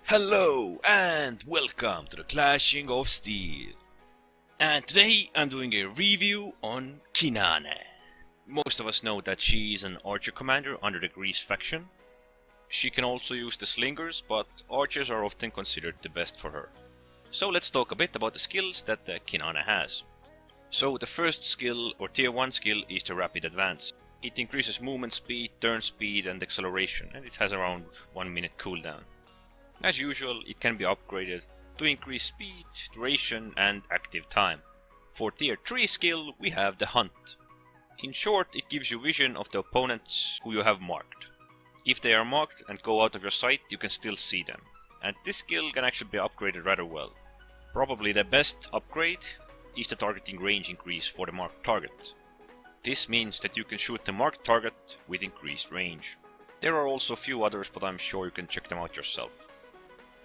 Hello and welcome to the Clashing of Steel. And today I'm doing a review on Cynane. Most of us know that she is an archer commander under the Grease faction. She can also use the Slingers, but archers are often considered the best for her. So let's talk a bit about the skills that the Cynane has. So the first skill or tier 1 skill is the rapid advance. It increases movement speed, turn speed and acceleration, and it has around 1 minute cooldown. As usual, it can be upgraded to increase speed, duration and active time. For tier 3 skill we have the Hunt. In short, it gives you vision of the opponents who you have marked. If they are marked and go out of your sight, you can still see them. And this skill can actually be upgraded rather well. Probably the best upgrade is the targeting range increase for the marked target. This means that you can shoot the marked target with increased range. There are also a few others, but I'm sure you can check them out yourself.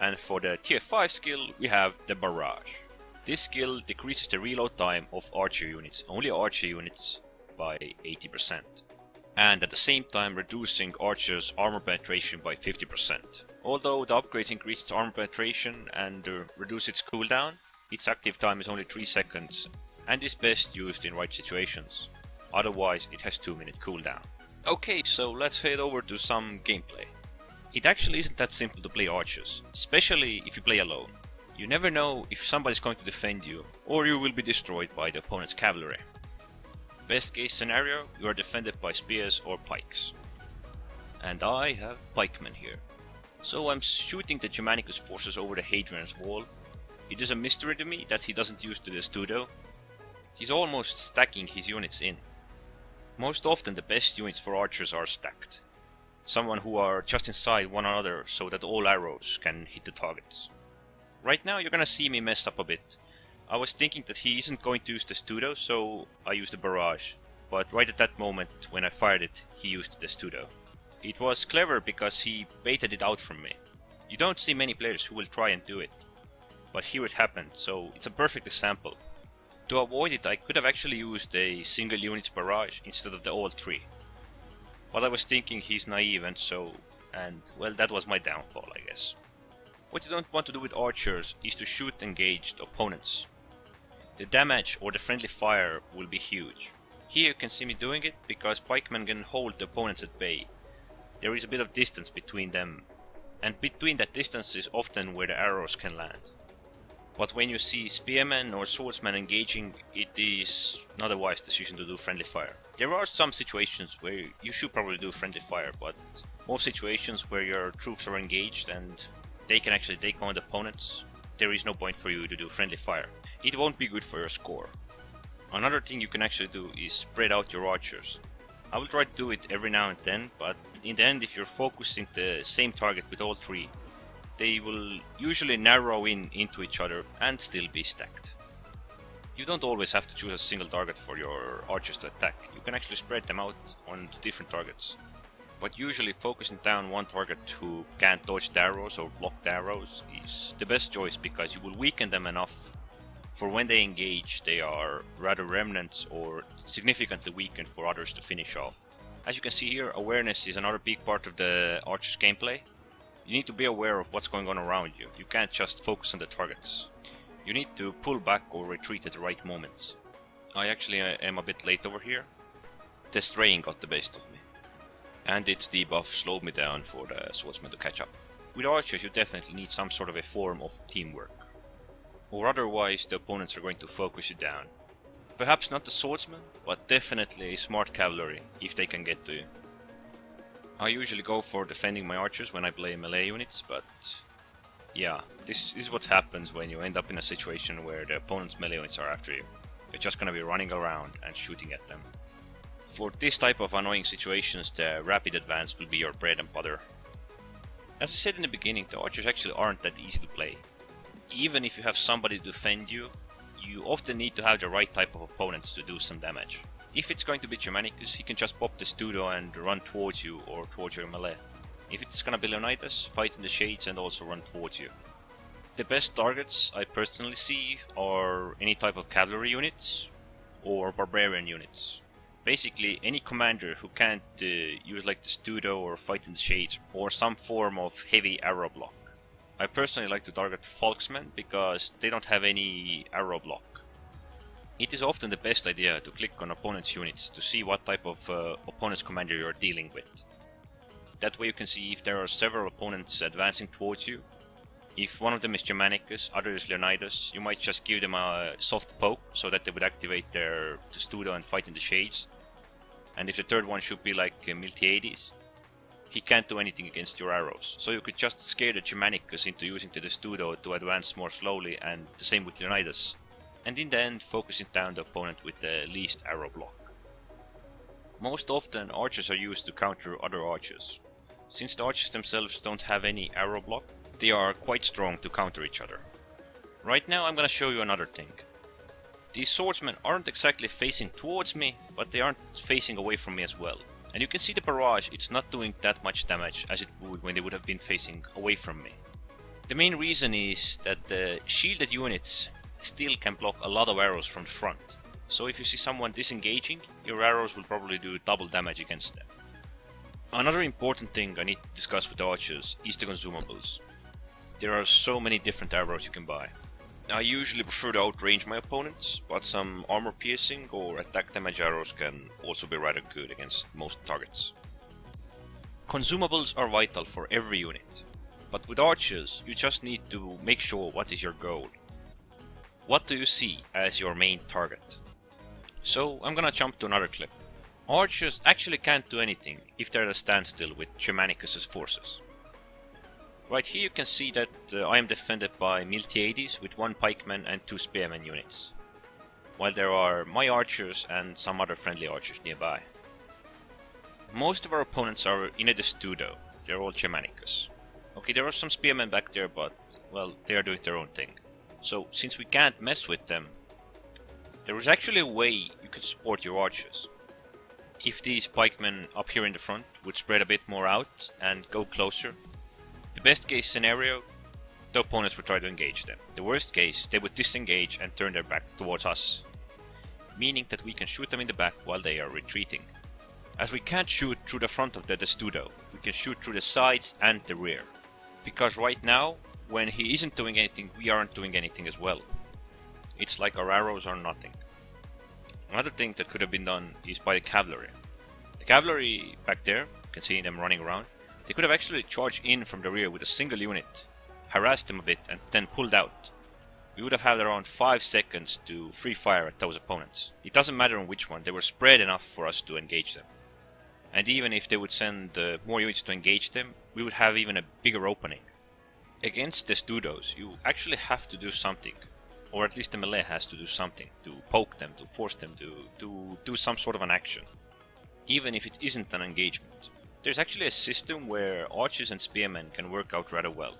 And for the tier 5 skill we have the Barrage. This skill decreases the reload time of archer units, only archer units, by 80%. And at the same time reducing archers' armor penetration by 50%. Although the upgrades increase its armor penetration and reduce its cooldown, its active time is only 3 seconds and is best used in right situations. Otherwise it has 2-minute cooldown. Okay, so let's head over to some gameplay. It actually isn't that simple to play archers, especially if you play alone. You never know if somebody's going to defend you, or you will be destroyed by the opponent's cavalry. Best case scenario, you are defended by spears or pikes. And I have pikemen here. So I'm shooting the Germanicus forces over the Hadrian's wall. It is a mystery to me that he doesn't use the Studo. He's almost stacking his units in. Most often the best units for archers are stacked. Someone who are just inside one another so that all arrows can hit the targets. Right now you're gonna see me mess up a bit. I was thinking that he isn't going to use the Studo, so I used the Barrage. But right at that moment when I fired it, he used the Studo. It was clever because he baited it out from me. You don't see many players who will try and do it. But here it happened, so it's a perfect example. To avoid it I could have actually used a single unit's Barrage instead of the all 3. But I was thinking he's naive and well, that was my downfall, I guess. What you don't want to do with archers is to shoot engaged opponents. The damage or the friendly fire will be huge. Here you can see me doing it because pikemen can hold the opponents at bay. There is a bit of distance between them, and between that distance is often where the arrows can land. But when you see spearmen or swordsmen engaging, it is not a wise decision to do friendly fire. There are some situations where you should probably do friendly fire, but most situations where your troops are engaged and they can actually take on the opponents, there is no point for you to do friendly fire. It won't be good for your score. Another thing you can actually do is spread out your archers. I will try to do it every now and then, but in the end if you're focusing the same target with all 3, they will usually narrow into each other and still be stacked. You don't always have to choose a single target for your archers to attack. You can actually spread them out on different targets. But usually focusing down one target who can't dodge the arrows or block the arrows is the best choice because you will weaken them enough for when they engage they are rather remnants or significantly weakened for others to finish off. As you can see here, awareness is another big part of the archer's gameplay. You need to be aware of what's going on around you. You can't just focus on the targets. You need to pull back or retreat at the right moments. I actually am a bit late over here. The straying got the best of me. And its debuff slowed me down for the swordsman to catch up. With archers you definitely need some sort of a form of teamwork. Or otherwise the opponents are going to focus you down. Perhaps not the swordsman, but definitely a smart cavalry if they can get to you. I usually go for defending my archers when I play melee units, but yeah, this is what happens when you end up in a situation where the opponent's melee units are after you. You're just gonna be running around and shooting at them. For this type of annoying situations, the rapid advance will be your bread and butter. As I said in the beginning, the archers actually aren't that easy to play. Even if you have somebody to defend you, you often need to have the right type of opponents to do some damage. If it's going to be Germanicus, he can just pop the Studo and run towards you or towards your melee. If it's gonna be Leonidas, fight in the shades and also run towards you. The best targets I personally see are any type of cavalry units or barbarian units. Basically any commander who can't use like the Studo or fight in the shades or some form of heavy arrow block. I personally like to target Folksmen because they don't have any arrow block. It is often the best idea to click on opponent's units to see what type of opponent's commander you are dealing with. That way you can see if there are several opponents advancing towards you. If one of them is Germanicus, other is Leonidas, you might just give them a soft poke so that they would activate their Testudo and fight in the shades. And if the third one should be like Miltiades, he can't do anything against your arrows. So you could just scare the Germanicus into using the Testudo to advance more slowly, and the same with Leonidas. And in the end, focusing down the opponent with the least arrow block. Most often, archers are used to counter other archers. Since the archers themselves don't have any arrow block, they are quite strong to counter each other. Right now I'm gonna show you another thing. These swordsmen aren't exactly facing towards me, but they aren't facing away from me as well. And you can see the barrage, it's not doing that much damage as it would when they would have been facing away from me. The main reason is that the shielded units still can block a lot of arrows from the front. So if you see someone disengaging, your arrows will probably do double damage against them. Another important thing I need to discuss with the archers is the consumables. There are so many different arrows you can buy. I usually prefer to outrange my opponents, but some armor piercing or attack damage arrows can also be rather good against most targets. Consumables are vital for every unit, but with archers you just need to make sure what is your goal. What do you see as your main target? So I'm gonna jump to another clip. Archers actually can't do anything if they're at a standstill with Germanicus' forces. Right here you can see that I am defended by Miltiades with 1 pikeman and 2 spearmen units, while there are my archers and some other friendly archers nearby. Most of our opponents are in a Testudo, they're all Germanicus. Okay, there are some spearmen back there, but well, they are doing their own thing. So, since we can't mess with them, there is actually a way you could support your archers. If these pikemen up here in the front would spread a bit more out and go closer, the best case scenario, the opponents would try to engage them. The worst case, they would disengage and turn their back towards us, meaning that we can shoot them in the back while they are retreating. As we can't shoot through the front of the Testudo, we can shoot through the sides and the rear. Because right now, when he isn't doing anything, we aren't doing anything as well. It's like our arrows are nothing. Another thing that could have been done is by the cavalry. The cavalry back there, you can see them running around, they could have actually charged in from the rear with a single unit, harassed them a bit and then pulled out. We would have had around 5 seconds to free fire at those opponents. It doesn't matter on which one, they were spread enough for us to engage them. And even if they would send more units to engage them, we would have even a bigger opening. Against the Testudos, you actually have to do something, or at least the melee has to do something, to poke them, to force them to do some sort of an action, even if it isn't an engagement. There's actually a system where archers and spearmen can work out rather well.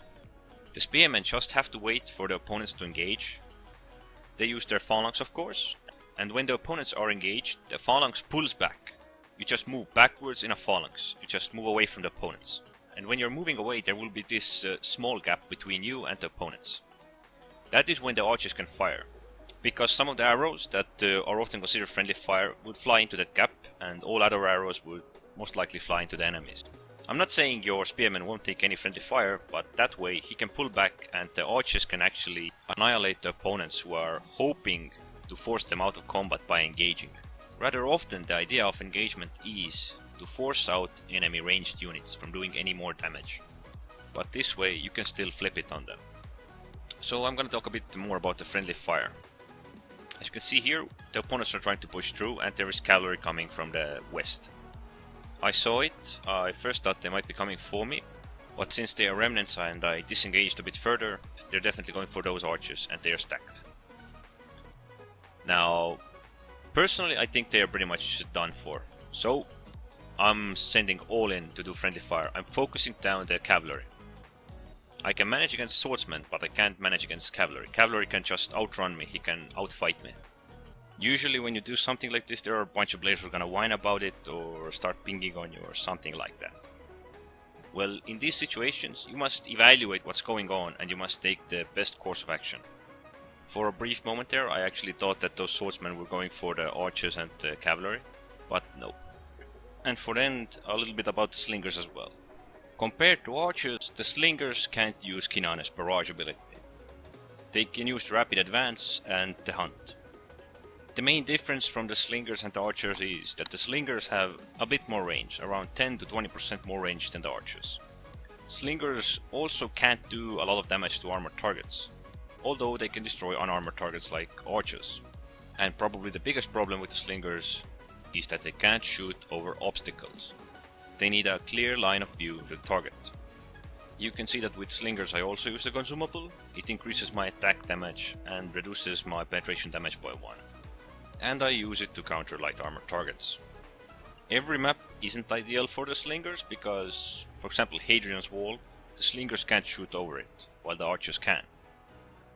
The spearmen just have to wait for the opponents to engage. They use their phalanx of course, and when the opponents are engaged, the phalanx pulls back. You just move backwards in a phalanx, you just move away from the opponents. And when you're moving away, there will be this small gap between you and the opponents. That is when the archers can fire, because some of the arrows that are often considered friendly fire would fly into that gap, and all other arrows would most likely fly into the enemies. I'm not saying your spearman won't take any friendly fire, but that way he can pull back and the archers can actually annihilate the opponents who are hoping to force them out of combat by engaging. Rather often the idea of engagement is to force out enemy ranged units from doing any more damage. But this way you can still flip it on them. So I'm gonna talk a bit more about the friendly fire. As you can see here, the opponents are trying to push through and there is cavalry coming from the west. I saw it, I first thought they might be coming for me, but since they are remnants and I disengaged a bit further, they're definitely going for those archers and they are stacked. Now, personally I think they are pretty much done for. So, I'm sending all in to do friendly fire. I'm focusing down the cavalry. I can manage against swordsmen, but I can't manage against cavalry. Cavalry can just outrun me, he can outfight me. Usually when you do something like this, there are a bunch of players who are gonna whine about it or start pinging on you or something like that. Well, in these situations, you must evaluate what's going on and you must take the best course of action. For a brief moment there, I actually thought that those swordsmen were going for the archers and the cavalry, but no. And for the end, a little bit about the slingers as well. Compared to archers, the slingers can't use Cynane's barrage ability. They can use the rapid advance and the hunt. The main difference from the slingers and the archers is that the slingers have a bit more range, around 10 to 20% more range than the archers. Slingers also can't do a lot of damage to armored targets, although they can destroy unarmored targets like archers. And probably the biggest problem with the slingers is that they can't shoot over obstacles. They need a clear line of view to the target. You can see that with slingers I also use the consumable. It increases my attack damage and reduces my penetration damage by 1. And I use it to counter light armored targets. Every map isn't ideal for the slingers because, for example, Hadrian's Wall, the slingers can't shoot over it, while the archers can.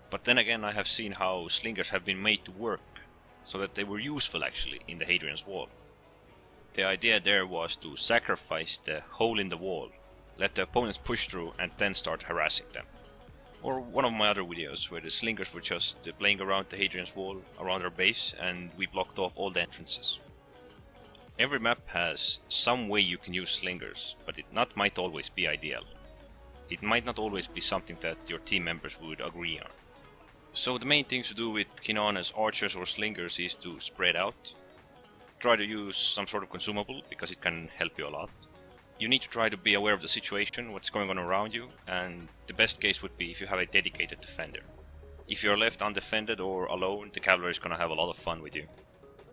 But then again, I have seen how slingers have been made to work, so that they were useful actually in the Hadrian's Wall. The idea there was to sacrifice the hole in the wall, let the opponents push through and then start harassing them. Or one of my other videos where the slingers were just playing around the Hadrian's Wall, around our base, and we blocked off all the entrances. Every map has some way you can use slingers, but it might always be ideal. It might not always be something that your team members would agree on. So the main things to do with Cynane's archers or slingers is to spread out. Try to use some sort of consumable, because it can help you a lot. You need to try to be aware of the situation, what's going on around you, and the best case would be if you have a dedicated defender. If you're left undefended or alone, the cavalry is gonna have a lot of fun with you.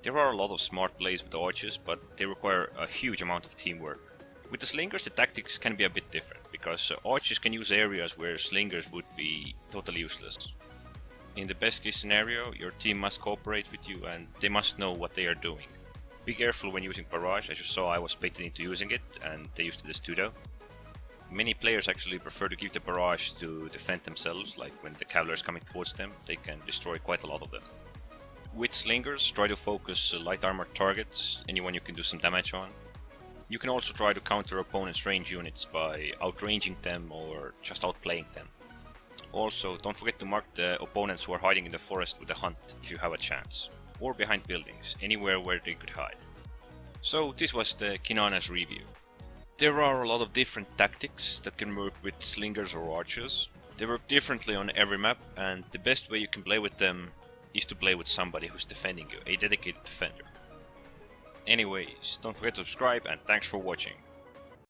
There are a lot of smart plays with the archers, but they require a huge amount of teamwork. With the slingers, the tactics can be a bit different, because archers can use areas where slingers would be totally useless. In the best case scenario, your team must cooperate with you and they must know what they are doing. Be careful when using barrage. As you saw, I was baited into using it and they used it as pseudo. Many players actually prefer to give the barrage to defend themselves, like when the cavalry is coming towards them, they can destroy quite a lot of them. With slingers, try to focus light armored targets, anyone you can do some damage on. You can also try to counter opponents' range units by outranging them or just outplaying them. Also, don't forget to mark the opponents who are hiding in the forest with a hunt if you have a chance. Or behind buildings, anywhere where they could hide. So this was the Cynane's review. There are a lot of different tactics that can work with slingers or archers. They work differently on every map, and the best way you can play with them is to play with somebody who's defending you, a dedicated defender. Anyways, don't forget to subscribe and thanks for watching.